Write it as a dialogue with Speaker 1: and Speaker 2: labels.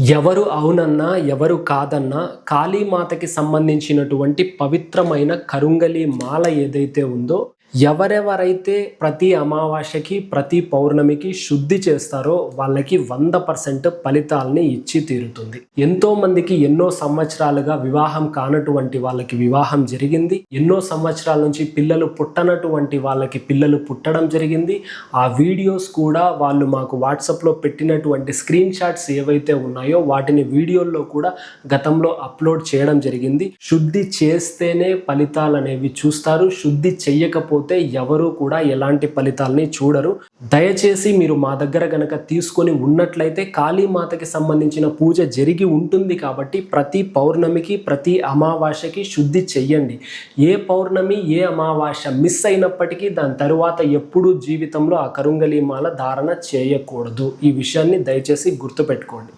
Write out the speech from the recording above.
Speaker 1: ఎవరు అవునన్నా, ఎవరు కాదన్నా కాళీమాతకి సంబంధించినటువంటి పవిత్రమైన కరుంగలి మాల ఏదైతే ఉందో, ఎవరెవరైతే ప్రతి అమావాస్యకి, ప్రతి పౌర్ణమికి శుద్ధి చేస్తారో వాళ్ళకి 100% ఫలితాల్ని ఇచ్చి తీరుతుంది. ఎంతో మందికి ఎన్నో సంవత్సరాలుగా వివాహం కానటువంటి వాళ్ళకి వివాహం జరిగింది. ఎన్నో సంవత్సరాల నుంచి పిల్లలు పుట్టనటువంటి వాళ్ళకి పిల్లలు పుట్టడం జరిగింది. ఆ వీడియోస్ కూడా వాళ్ళు మాకు వాట్సాప్‌లో పెట్టినటువంటి స్క్రీన్ షాట్స్ ఏవైతే ఉన్నాయో వాటిని వీడియోల్లో కూడా గతంలో అప్లోడ్ చేయడం జరిగింది. శుద్ధి చేస్తేనే ఫలితాలనేవి చూస్తారు. శుద్ధి చెయ్యకపోతే ఎవరు కూడా ఎలాంటి ఫలితాలని చూడరు. దయచేసి మీరు మా దగ్గర గనక తీసుకొని ఉన్నట్లయితే కాళీమాతకి సంబంధించిన పూజ జరిగి ఉంటుంది కాబట్టి ప్రతి పౌర్ణమికి, ప్రతి అమావాస్యకి శుద్ధి చెయ్యండి. ఏ పౌర్ణమి, ఏ అమావాస్య మిస్ అయినప్పటికీ దాని తరువాత ఎప్పుడూ జీవితంలో ఆ కరుంగలి మాల ధారణ చేయకూడదు. ఈ విషయాన్ని దయచేసి గుర్తుపెట్టుకోండి.